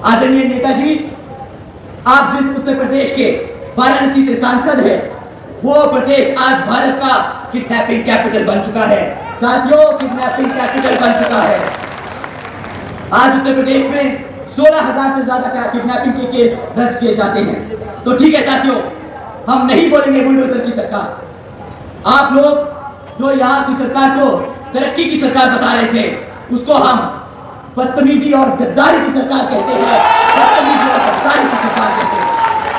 आदरणीय नेताजी, आप जिस उत्तर प्रदेश के वाराणसी से सांसद है, वो प्रदेश आज भारत का किडनैपिंग कैपिटल बन चुका है। साथियों, किडनैपिंग कैपिटल बन चुका है। आज उत्तर प्रदेश में 16,000 से ज्यादा किडनैपिंग के केस दर्ज किए जाते हैं। तो ठीक है साथियों, हम नहीं बोलेंगे बुलडोजर की सरकार। आप लोग जो यहाँ की सरकार को तरक्की की सरकार बता रहे थे, उसको हम बदतमीजी और गद्दारी की सरकार कहते हैं। बदतमीजी और गद्दारी की सरकार कहते हैं।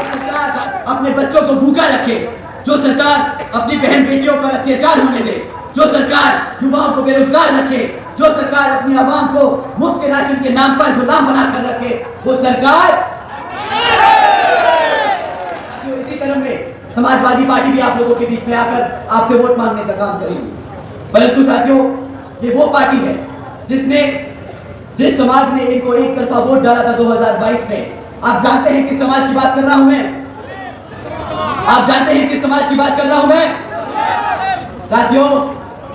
सरकार अपने बच्चों को भूखा रखे, जो सरकार अपनी बहन बेटियों पर अत्याचार होने दे, जो सरकार युवाओं को बेरोजगार रखे, जो सरकार अपनी आवाम को मुफ्त के राशन के नाम पर गुलाम बनाकर रखे, वो सरकार। इसी क्रम में समाजवादी पार्टी भी आप लोगों के बीच में आकर आपसे वोट मांगने का काम करेगी। परंतु साथियों, ये वो पार्टी है जिस समाज ने इनको एक तरफा वोट डाला था 2022 में। आप जानते हैं किस समाज की बात कर रहा हूं मैं? आप जानते हैं किस समाज की बात कर रहा हूं मैं? साथियों,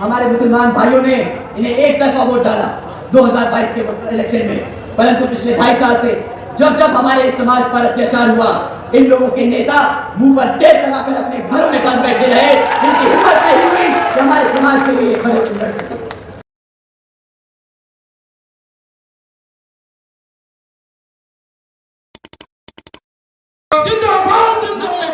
हमारे मुसलमान भाइयों ने इन्हें एक तरफा वोट डाला 2022 के इलेक्शन में। परंतु पिछले 2.5 साल से जब हमारे समाज पर अत्याचार हुआ, इन लोगों के नेता मुंह पर टेप लगाकर अपने घरों में बंद बैठे रहे। इनकी हिम्मत नहीं हुई कि हमारे समाज के लिए खड़े उतर सके। जिंदाबाद, जिंदाबाद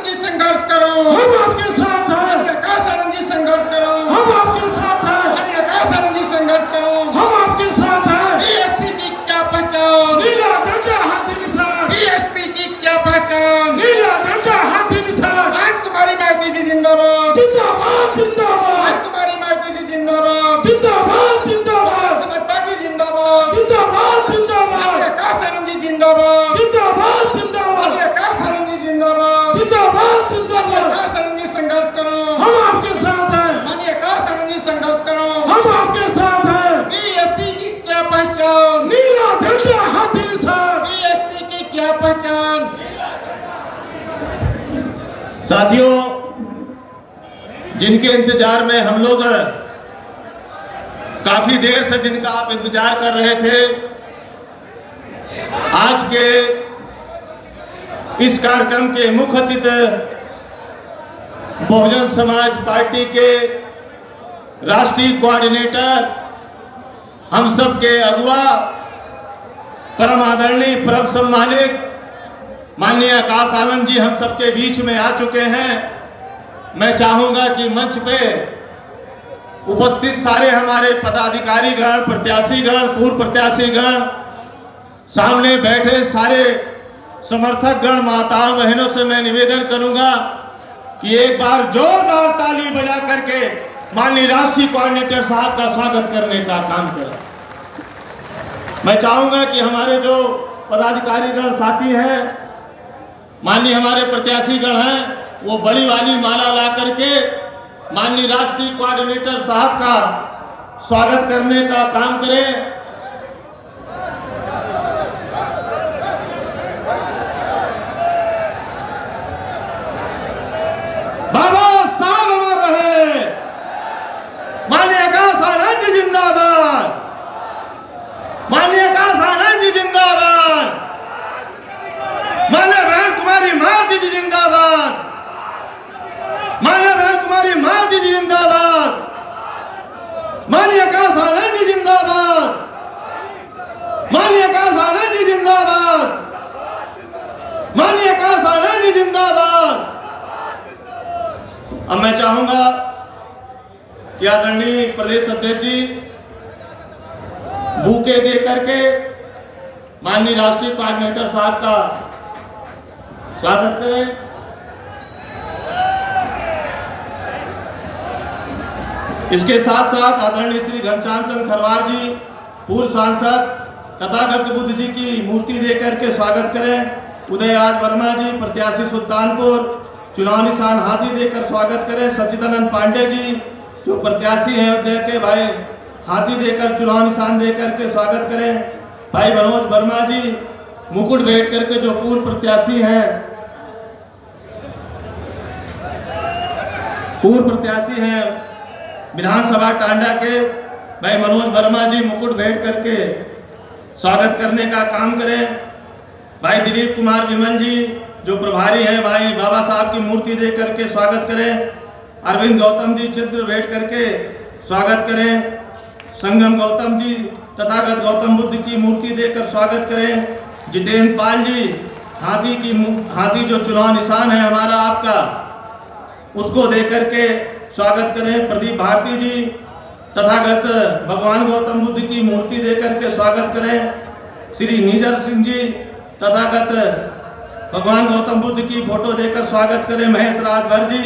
जी, संघर्ष करो, हम आपके साथ हैं। कासन जी, संघर्ष करो, हम आपके साथ हैं। कासन जी, संघर्ष करो, हम आपके साथ हैं। डीएसपी की क्या पहचान? नीला झंडा हाथी निशान। डीएसपी की क्या पहचान? नीला झंडा हाथी निशान। कुमारी माइती जी जिंदाबाद, जिंदाबाद, जिंदाबाद। कुमारी माइती जी जिंदाबाद, जिंदाबाद, जिंदाबाद। समाज पार्टी जिंदाबाद, जिंदाबाद, जिंदाबाद। कासन जी जिंदाबाद, जिंदाबाद, जिंदाबाद। कासन जी जिंदाबाद, जिंदाबाद, जिंदाबाद। कासन जी, संघर्ष करो, हम आपके साथ हैं। मानिए कासन जी, संघर्ष करो, हम आपके साथ हैं। डीएसपी की क्या पहचान? नीला झंडा हाथी निशान। डीएसपी की क्या पहचान? साथियों, जिनके इंतजार में हम लोग काफी देर से, जिनका आप इंतजार कर रहे थे, आज के इस कार्यक्रम के मुख्य अतिथि बहुजन समाज पार्टी के राष्ट्रीय कोऑर्डिनेटर, हम सब के अगुआ, परम आदरणीय, परम सम्मानित माननीय आकाश आनंद जी हम सबके बीच में आ चुके हैं। मैं चाहूंगा कि मंच पे उपस्थित सारे हमारे पदाधिकारीगण, प्रत्याशीगण, पूर्व प्रत्याशीगण, सामने बैठे सारे समर्थकगण, माताओं बहनों से मैं निवेदन करूंगा कि एक बार जोरदार ताली बजा करके माननीय राष्ट्रीय कोऑर्डिनेटर साहब का स्वागत करने का काम करें। मैं चाहूंगा कि हमारे जो पदाधिकारीगण साथी हैं, माननीय हमारे प्रत्याशीगण हैं, वो बड़ी वाली माला ला करके माननीय राष्ट्रीय कोऑर्डिनेटर साहब का स्वागत करने का काम करें। बाबा साहब अमर रहे। माननीय आकाश आनंद जी जिंदाबाद, माननीय आकाश आनंद जी जिंदाबाद। माननीय बहन कुमारी माती जी जिंदाबाद, माननीय बहन कुमारी माती जी जिंदाबाद। माननीय आकाश आनंद जी जिंदाबाद, माननीय आकाश आनंद जी जिंदाबाद, माननीय आकाश आनंद जी जिंदाबाद। अब मैं चाहूंगा कि आदरणीय प्रदेश अध्यक्ष जी बूके दे करके माननीय राष्ट्रीय कोऑर्डिनेटर साहब का स्वागत करें। इसके साथ साथ आदरणीय श्री घनश्याम चंद्र खरवार जी, पूर्व सांसद, तथागत बुद्ध जी की मूर्ति देकर के स्वागत करें। उदयराज वर्मा जी, प्रत्याशी सुल्तानपुर, चुनाव निशान हाथी देकर स्वागत करें। सच्चिदानंद पांडे जी जो प्रत्याशी हैं अयोध्या के, भाई हाथी देकर, चुनाव निशान देकर के स्वागत करें। भाई मनोज वर्मा जी मुकुट भेंट करके जो पूर्व प्रत्याशी हैं, विधानसभा टांडा के, भाई मनोज वर्मा जी मुकुट भेंट करके स्वागत करने का काम करें। भाई दिलीप कुमार विमल जी जो प्रभारी हैं, भाई बाबा साहब की मूर्ति देख करके स्वागत करें। अरविंद गौतम जी चित्र भेंट करके स्वागत करें। संगम गौतम जी तथागत गौतम बुद्ध की मूर्ति देकर स्वागत करें। जितेंद्र पाल जी हाथी जो चुनाव निशान है हमारा आपका, उसको देकर के स्वागत करें। प्रदीप भारती जी तथागत भगवान गौतम बुद्ध की मूर्ति देकर के स्वागत करें। श्री नीजर सिंह जी तथागत भगवान गौतम बुद्ध की फोटो देकर स्वागत करें। महेश राजभर जी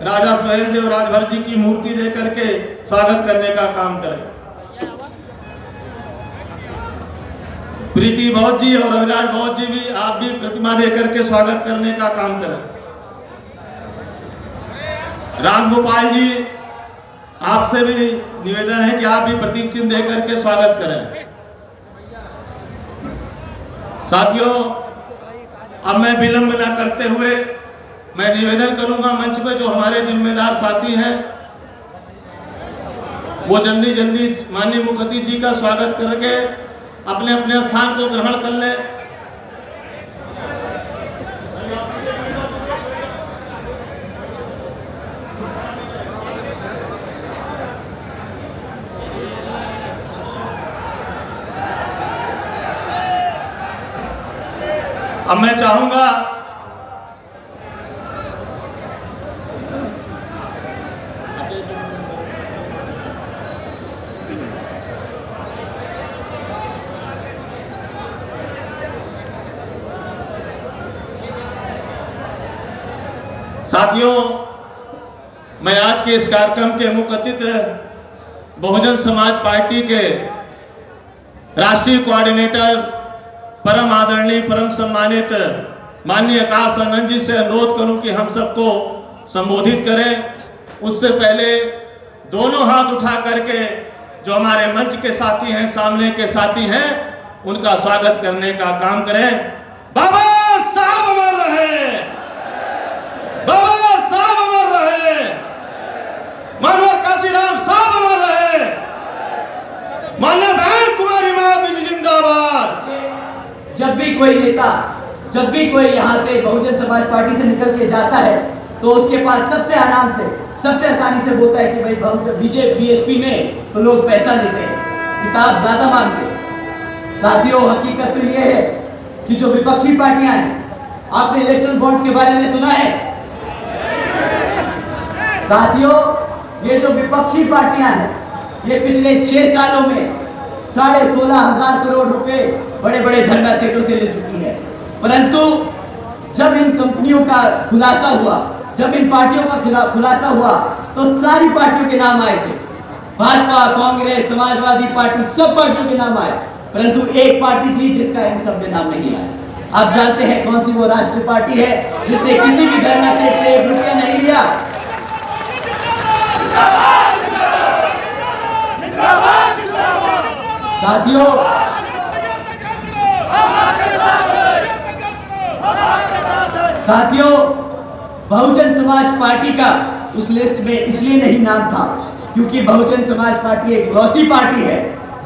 राजा सुहेल देव राजभर जी की मूर्ति देकर के स्वागत करने का काम करें। प्रीति बौद्ध जी और अविनाश बौद्ध जी भी आप भी प्रतिमा देकर के स्वागत करने का काम करें। राम गोपाल जी आपसे भी निवेदन है कि आप भी प्रतीक चिन्ह देकर के स्वागत करें। साथियों, अब मैं विलंब न करते हुए मैं निवेदन करूंगा मंच पे जो हमारे जिम्मेदार साथी हैं वो जल्दी जल्दी माननीय मुखर्जी जी का स्वागत करके अपने अपने स्थान को ग्रहण कर लें। अब मैं चाहूंगा साथियों, मैं आज के इस कार्यक्रम के मुख्य अतिथि बहुजन समाज पार्टी के राष्ट्रीय कोऑर्डिनेटर परम आदरणीय परम सम्मानित माननीय आकाश आनंद जी से अनुरोध करूं कि हम सबको संबोधित करें। उससे पहले दोनों हाथ उठा करके जो हमारे मंच के साथी हैं, सामने के साथी हैं, उनका स्वागत करने का काम करें। बाबा साहब अमर रहे, बाबा साहब अमर रहे, मानवर काशीराम साहब अमर रहे, माननीय बहन कुमारी माता जी जिंदाबाद। जब भी कोई नेता, जब भी कोई यहाँ से बहुजन समाज पार्टी से निकल के जाता है तो उसके पास सबसे आराम से, सबसे आसानी से बोलता है कि भाई बीजेपी बीएसपी में तो लोग पैसा लेते हैं, किताब ज्यादा मांगते हैं। साथियों, हकीकत तो ये है कि जो विपक्षी पार्टियां हैं, आपने इलेक्ट्रल बॉन्ड्स के बारे में सुना है? साथियों, ये जो विपक्षी पार्टियां हैं, ये पिछले 6 सालों में 16,500 करोड़ रुपए बड़े बड़े धंधा सेठों से ले चुकी है। परंतु जब इन कंपनियों का खुलासा हुआ, जब इन पार्टियों का खुलासा हुआ तो सारी पार्टियों के नाम आए थे। भाजपा, कांग्रेस, समाजवादी पार्टी, सब पार्टियों के नाम आए, परंतु एक पार्टी थी जिसका इन सब में नाम नहीं आया। आप जानते हैं कौन सी वो राष्ट्रीय पार्टी है जिसने किसी भी धरना सेठ से 1 रुपया नहीं लिया? साथियों, बहुजन समाज पार्टी का उस लिस्ट में इसलिए नहीं नाम था क्योंकि बहुजन समाज पार्टी एक इकलौती पार्टी है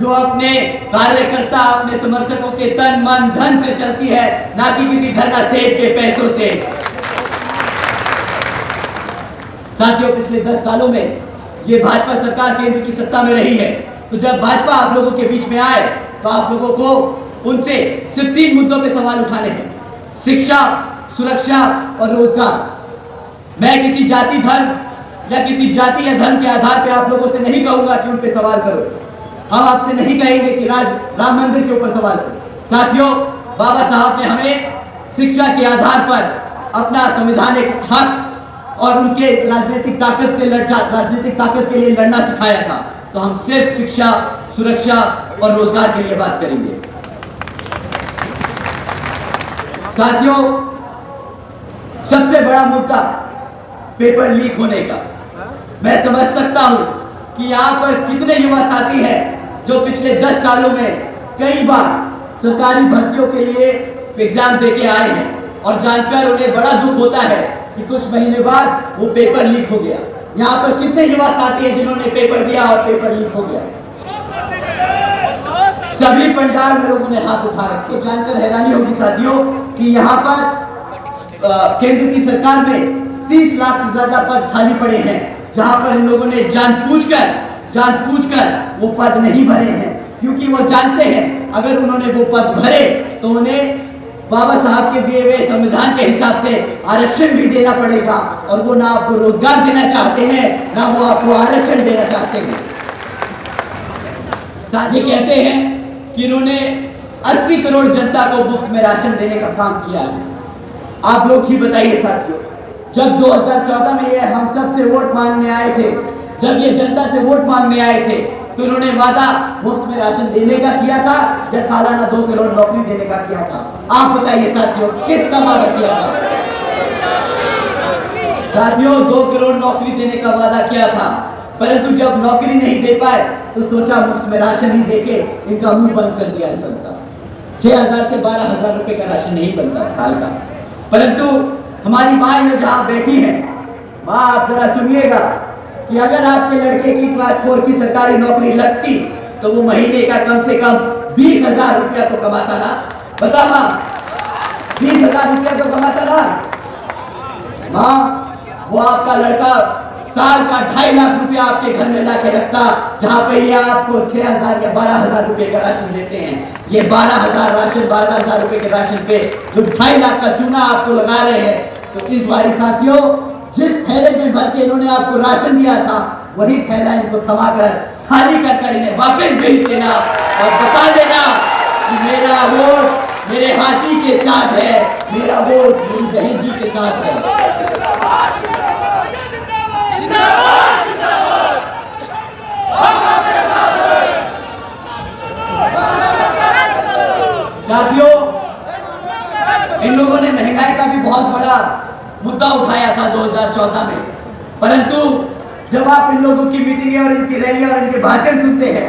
जो अपने कार्यकर्ता, अपने समर्थकों के तन मन धन से चलती है, ना कि किसी धरना सेठ के पैसों से। साथियों, पिछले 10 सालों में ये भाजपा सरकार केंद्र की सत्ता में रही है, तो जब भाजपा आप लोगों के बीच में आए तो आप लोगों को उनसे सिर्फ 3 मुद्दों पे सवाल उठाने हैं: शिक्षा, सुरक्षा और रोजगार। मैं किसी जाति, धर्म या किसी जाति या धर्म के आधार पे आप लोगों से नहीं कहूंगा कि उन पे सवाल करो। हम आपसे नहीं कहेंगे कि राम मंदिर के ऊपर सवाल करो। साथियों, बाबा साहब ने हमें शिक्षा के आधार पर अपना संवैधानिक हक और उनके राजनीतिक ताकत के लिए लड़ना सिखाया था। तो हम सिर्फ शिक्षा, सुरक्षा और रोजगार के लिए बात करेंगे। साथियों, सबसे बड़ा मुद्दा पेपर लीक होने का। मैं समझ सकता हूं कि यहाँ पर कितने युवा साथी हैं जो पिछले 10 सालों में कई बार सरकारी भर्तियों के लिए एग्जाम देके आए हैं और जानकर उन्हें बड़ा दुख होता है कि कुछ महीने बाद वो पेपर लीक हो गया। यहाँ पर कितने युवा साथी हैं जिन्होंने पेपर दिया और पेपर लीक हो गया? सभी पंडाल में लोगों ने हाथ उठा रखे। जानकर हैरानी होगी साथियों कि यहाँ पर केंद्र की सरकार में 30 लाख से ज्यादा पद खाली पड़े हैं, जहां पर इन लोगों ने जानबूझकर वो पद नहीं भरे हैं, क्योंकि वो जानते हैं अगर उन्होंने वो पद भरे तो उन्हें बाबा साहब के दिए हुए संविधान के हिसाब से आरक्षण भी देना पड़ेगा, और वो ना आपको रोजगार देना चाहते हैं ना वो आपको आरक्षण देना चाहते हैं। साथी कहते हैं कि इन्होंने 80 करोड़ जनता को मुफ्त में राशन देने का काम किया है। आप लोग ही बताइए साथियों, जब 2014 में ये हम सब से वोट मांगने आए थे, जब ये जनता से वोट मांगने आए थे, तो उन्होंने वादा मुफ्त में राशन देने का किया था या सालाना 2 करोड़ नौकरी देने का किया था? आप बताइए साथियों, किसका वादा किया था? साथियों 2 करोड़ नौकरी देने का वादा किया था, परंतु जब नौकरी नहीं दे पाए तो सोचा मुफ्त में राशन ही देके इनका मुंह बंद कर दिया जनता। 6,000 से 12,000 रुपए का राशन नहीं बनता साल का। परंतु हमारी माँ जो जहां बैठी है, माँ आप जरा सुनिएगा कि अगर आपके लड़के की क्लास 4 की सरकारी नौकरी लगती तो वो महीने का कम से कम 20,000 रुपया तो कमाता ना। बता माँ, 20,000 रुपया तो कमाता ना। माँ वो आपका लड़का साल का 2.5 लाख रुपया आपके घर में ला के रखता, जहां पे ये आपको 6,000 या 12,000 रुपए का राशन देते हैं। ये 12,000 रुपए के राशन पे जो 2.5 लाख का चूना आपको लगा रहे हैं, तो इस बारी साथियों जिस थैले में भर के इन्होंने आपको राशन दिया था, वही थैला इनको थमाकर खाली कर इन्हें वापस भेज देना और बता देना कि मेरा वोट मेरे हाथी के साथ है, मेरा वोट मेरी बहन जी के साथ है। साथियों इन लोगों ने महंगाई का भी बहुत बड़ा मुद्दा उठाया था 2014 में, परंतु जब आप इन लोगों की मीटिंगें और इनकी रैलियां और इनके भाषण सुनते हैं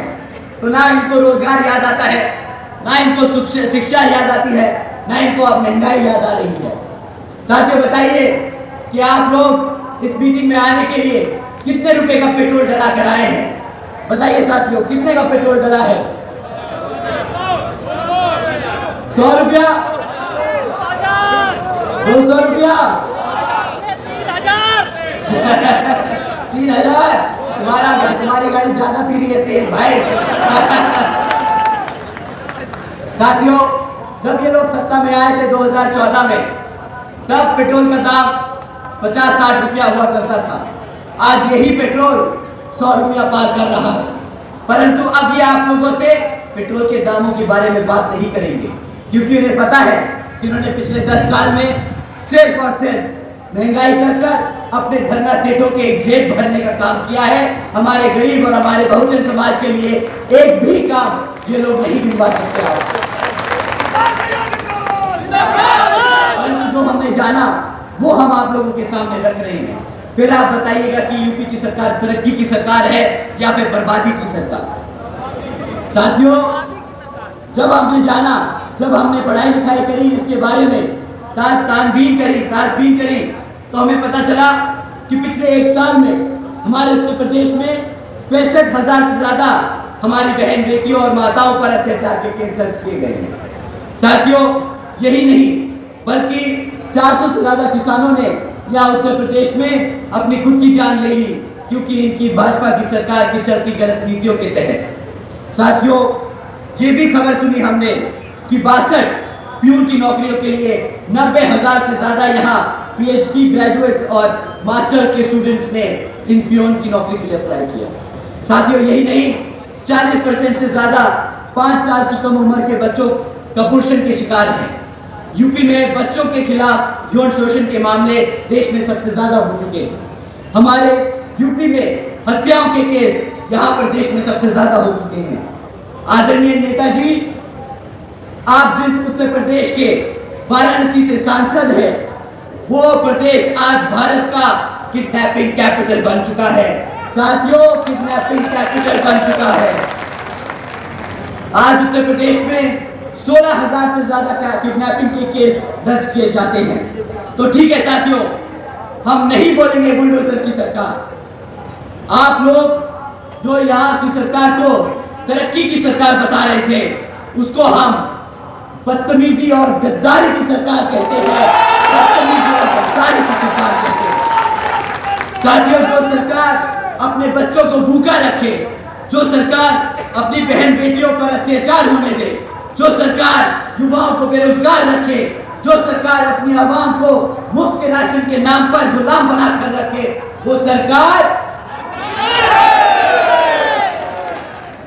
तो ना इनको रोजगार याद आता है, ना इनको शिक्षा याद आती है, ना इनको अब महंगाई याद आ रही है। साथियों बताइए कि आप लोग इस मीटिंग में आने के लिए कितने रुपए का पेट्रोल डला कर आए हैं? बताइए साथियों, कितने का पेट्रोल डला है? 100 रुपया, 200 रुपया, 3,000। तुम्हारी गाड़ी ज्यादा पी रही है तेल भाई। साथियों जब ये लोग सत्ता में आए थे 2014 में, तब पेट्रोल का दाम 50-60 रुपया हुआ करता था। आज यही पेट्रोल 100 रुपया पार कर रहा है। परंतु अब ये आप लोगों से पेट्रोल के दामों के बारे में बात नहीं करेंगे, क्योंकि उन्हें पता है कि उन्होंने पिछले 10 साल में सिर्फ और सिर्फ महंगाई कर अपने धरना सेठों के एक जेब भरने का काम किया है। हमारे गरीब और हमारे बहुजन समाज के लिए एक भी काम ये लोग नहीं गिनवा सकते। परंतु जो हमने जाना वो हम आप लोगों के सामने रख रहे हैं। फिर आप बताइएगा कि यूपी की सरकार तरक्की की सरकार है या फिर बर्बादी की सरकार। साथियों जब हमने जाना, जब हमने पढ़ाई लिखाई करी इसके बारे में, तानबीन करी, तो हमें पता चला कि पिछले 1 साल में हमारे उत्तर प्रदेश में 65,000 से ज्यादा हमारी बहन बेटियों और माताओं पर अत्याचार के केस दर्ज किए गए हैं। साथियों यही नहीं बल्कि 400 से ज्यादा किसानों ने या उत्तर प्रदेश में अपनी खुद की जान ले ली, क्योंकि इनकी भाजपा की सरकार की चलती गलत नीतियों के तहत। साथियों ये भी खबर सुनी हमने कि 62 प्यून की नौकरियों के लिए 90,000 से ज्यादा यहाँ पीएचडी ग्रेजुएट्स और मास्टर्स के स्टूडेंट्स ने इन प्यून की नौकरी के लिए अप्लाई किया। साथियों यही नहीं, 40% से ज्यादा 5 साल की कम उम्र के बच्चों कुपोषण के शिकार हैं। यूपी में बच्चों के खिलाफ यौन शोषण के मामले देश में सबसे ज्यादा हो चुके हैं। हमारे यूपी में हत्याओं के केस यहाँ पर देश में सबसे ज्यादा हो चुके हैं। आदरणीय नेताजी, आप जिस उत्तर प्रदेश के वाराणसी से सांसद है, वो प्रदेश आज भारत का किडनैपिंग कैपिटल बन चुका है। साथियों किडनैपिंग कैपिटल बन चुका है। आज उत्तर प्रदेश में 16,000 से ज्यादा किडनैपिंग के केस दर्ज किए जाते हैं। तो ठीक है साथियों, हम नहीं बोलेंगे बुलडोजर की सरकार। आप लोग जो यहाँ की सरकार को तरक्की की सरकार बता रहे थे, उसको हम बदतमीजी और गद्दारी की सरकार कहते हैं। बदतमीजी और गद्दारी की सरकार कहते हैं। साथियों, जो सरकार अपने बच्चों को भूखा रखे, जो सरकार अपनी बहन बेटियों पर अत्याचार होने दे, जो सरकार युवाओं को बेरोजगार रखे, जो सरकार अपनी आवाम को मुफ्त के राशन के नाम पर गुलाम बनाकर रखे, वो सरकार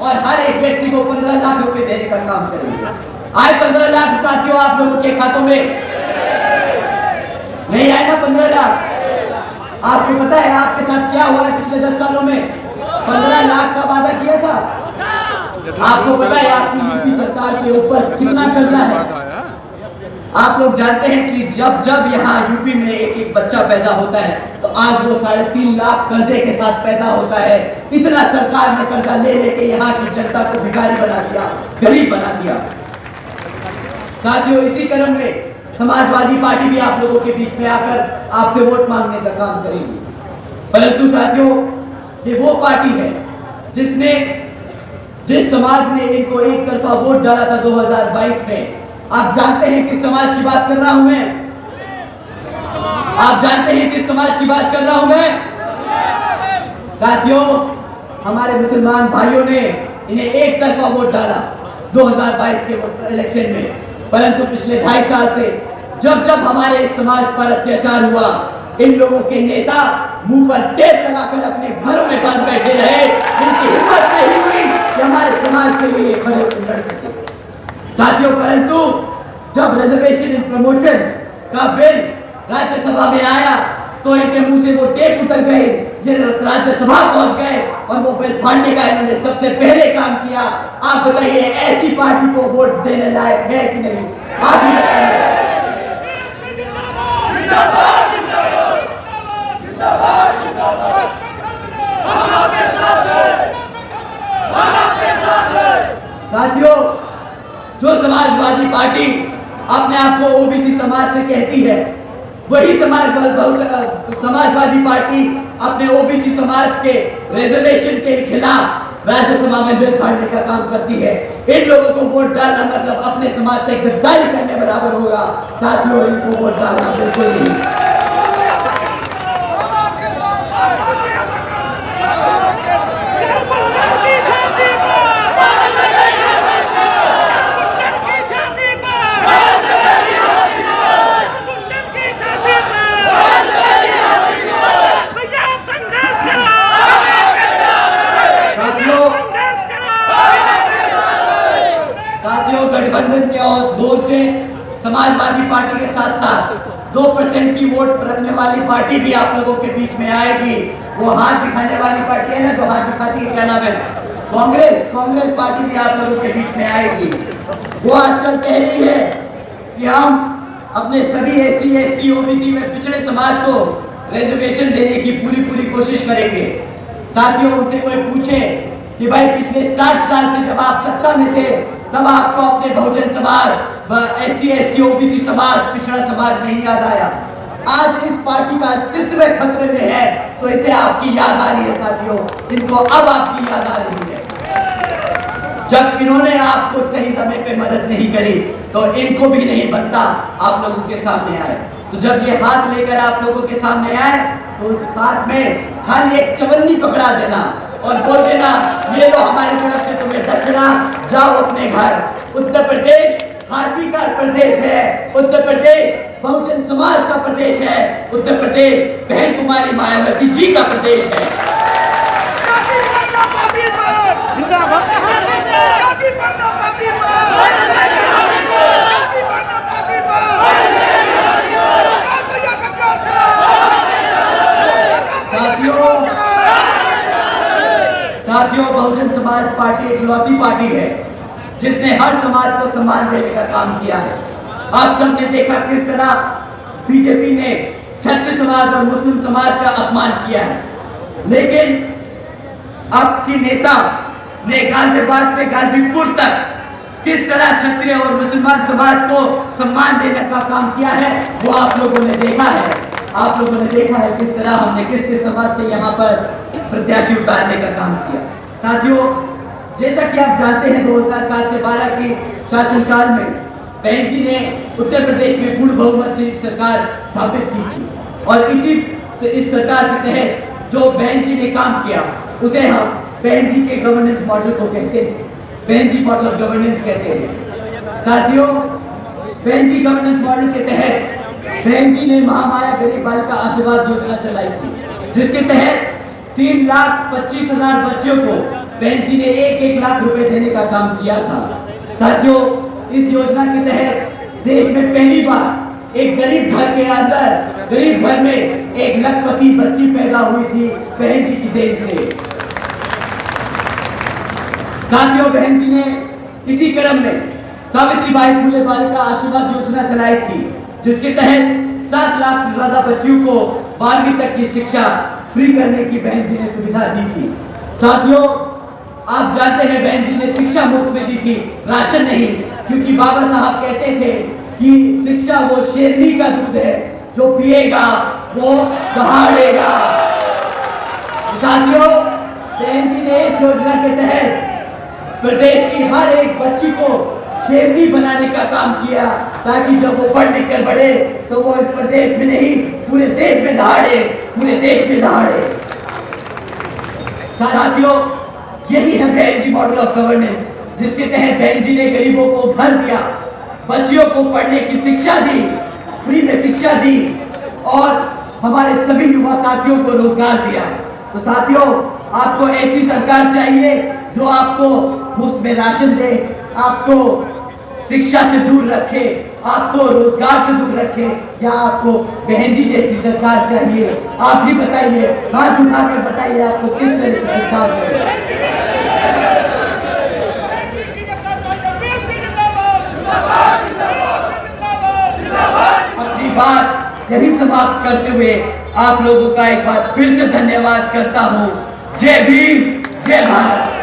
और हर एक व्यक्ति को 15 लाख रुपए देने का काम करेगी। आए 15 लाख साथियों आप लोगों के खातों में? नहीं आए ना 15 लाख? आपको पता है आपके साथ क्या हुआ है पिछले 10 सालों में? 15 लाख का वादा किया था। आपको पता है आपकी यूपी सरकार के ऊपर कितना कर्जा है? आप लोग जानते हैं कि जब जब यहाँ यूपी में एक एक बच्चा पैदा होता है तो आज वो 3.5 लाख कर्जे के साथ पैदा होता है। इतना सरकार ने कर्जा ले लेके यहाँ की जनता को भिखारी बना दिया, गरीब बना दिया। साथियों, इसी क्रम में समाजवादी पार्टी भी आप लोगों के बीच में आकर आपसे वोट मांगने का काम करेगी। परंतु साथियों, ये वो पार्टी है जिस समाज ने इनको एक तरफा वोट डाला था 2022 में। आप जानते हैं किस समाज की बात कर रहा हूं मैं? आप जानते हैं किस समाज की बात कर रहा हूं मैं? साथियों, हमारे मुसलमान भाइयों ने इन्हें एक तरफा वोट डाला 2022 के इलेक्शन में। परंतु पिछले 2.5 साल से जब जब हमारे इस समाज पर अत्याचार हुआ, इन लोगों के नेता मुंह पर टेप लगाकर अपने घरों में बंद बैठे रहे। इनकी हिम्मत नहीं हुई कि हमारे समाज के लिए खड़े लड़ सके। साथियों, परंतु जब रिजर्वेशन एंड प्रमोशन का बिल राज्यसभा में आया तो इनके मुंह से वो टेप उतर गए। ये राज्यसभा पहुंच गए और वो बिल फाड़ने का इन्होंने सबसे पहले काम किया। आप बताइए, ऐसी पार्टी को वोट देने लायक है कि नहीं? आप ही बताइए। साथियों, जो समाजवादी पार्टी अपने आप को ओबीसी समाज से कहती है, वही समाजवादी पार्टी अपने ओबीसी समाज के रिजर्वेशन के खिलाफ राज्यसभा में बिल फाड़ने का काम करती है। इन लोगों को वोट डालना मतलब अपने समाज से गद्दारी करने बराबर होगा। साथियों, इनको वोट डालना बिल्कुल नहीं। साथियों, गठबंधन के दौर से समाजवादी पार्टी के साथ साथ 2% की वोट रखने वाली पार्टी भी आप लोगों के बीच में आएगी। वो हाथ दिखाने वाली पार्टी है ना, जो हाथ दिखाती है, क्या नाम है? कांग्रेस पार्टी भी आप लोगों के बीच में आएगी। वो आजकल कह रही है कि हम अपने सभी SC ST OBC में पिछड़े समाज को रिजर्वेशन देने की पूरी कोशिश करेंगे। साथियों, उनसे कोई पूछे कि भाई पिछले 60 साल से जब आप सत्ता में थे तब आपको अपने Bahujan Samaj, SC ST OBC समाज, पिछड़ा समाज नहीं याद आया? आज इस पार्टी का अस्तित्व खतरे में है तो इसे आपकी याद आ रही है। साथियों, इनको अब आपकी याद आ रही है। जब इन्होंने आपको सही समय पे मदद नहीं करी तो इनको भी नहीं बनता आप लोगों के सामने आए। तो जब ये हाथ लेकर आप लोगों के सामने आए तो उस हाथ में खाली एक चवन्नी पकड़ा देना और बोल देना, ये लो हमारी तरफ से तुम्हें दक्षिणा, जाओ अपने घर। उत्तर प्रदेश हाथी का प्रदेश है। उत्तर प्रदेश बहुजन समाज का प्रदेश है। उत्तर प्रदेश बहन कुमारी मायावती जी का प्रदेश है। साथियों, बहुजन समाज पार्टी इकलौती पार्टी है जिसने हर समाज को सम्मान देने का काम किया है। आप सबने देखा किस तरह बीजेपी ने क्षत्रिय समाज और मुस्लिम समाज का अपमान किया है, लेकिन आपकी नेता ने गाजियाबाद से गाजीपुर तक किस तरह क्षत्रिय और मुसलमान समाज को सम्मान देने का काम किया है वो आप लोगों ने देखा है। आप लोगों ने देखा है किस तरह हमने किस समाज से यहाँ पर प्रत्याशी उतारने का काम किया। साथियों, जैसा कि आप जानते हैं 2007 से 12 की शासनकाल में बहन जी ने उत्तर प्रदेश में पूर्ण बहुमत से सरकार स्थापित की थी और इस सरकार के तहत जो बहन जी ने काम किया उसे हम बहन जी के गवर्नेंस मॉडल को कहते हैं, बहन जी मॉडल ऑफ गवर्नेंस कहते हैं। साथियों, बहन जी गवर्नेंस मॉडल के तहत बहन जी ने महामाया गरीब बालिका आशीर्वाद योजना चलाई थी, जिसके तहत 3,25,000 बच्चों को बहन जी ने 1-1 लाख रुपए देने का काम किया था। साथियों, इस योजना के तहत देश में पहली बार एक गरीब घर के अंदर, गरीब घर में एक लखपति बच्ची पैदा हुई थी बहन जी की देन से। साथियों, बहन जी ने इसी क्रम में सावित्रीबाई फुले बालिका आशीर्वाद योजना चलाई थी, जिसके तहत 7 लाख से ज्यादा बच्चियों को 12वीं तक की शिक्षा फ्री करने की बहन जी ने सुविधा दी थी। साथियों, आप जानते हैं बहन जी ने शिक्षा मुफ्त में दी थी, राशन नहीं, क्योंकि बाबा साहब कहते थे कि शिक्षा वो शेरनी का दूध है, जो पिएगा वो दहाड़ेगा। साथियों, बहन जी ने इस योजना के तहत प्रदेश की हर एक बच्ची को शेरनी बनाने का काम किया, ताकि जब वो पढ़ लिख कर बढ़े तो वो इस प्रदेश में नहीं पूरे देश में दहाड़े, पूरे देश में दहाड़े। साथियों, यही है बहन जी मॉडल ऑफ गवर्नेंस, जिसके तहत बहन जी ने गरीबों को घर दिया, बच्चियों को पढ़ने की शिक्षा दी, फ्री में शिक्षा दी और हमारे सभी युवा साथियों को रोजगार दिया। तो साथियों, आपको ऐसी सरकार चाहिए जो आपको मुफ्त में राशन दे, आपको शिक्षा से दूर रखे, आपको रोजगार से दूर रखे, या आपको बहन जी जैसी सरकार चाहिए? आप ही बताइए, हाथ उठाकर बताइए आपको किस तरह की सरकार चाहिए। अपनी बात यही समाप्त करते हुए आप लोगों का एक बार फिर से धन्यवाद करता हूं। जय भीम, जय भारत।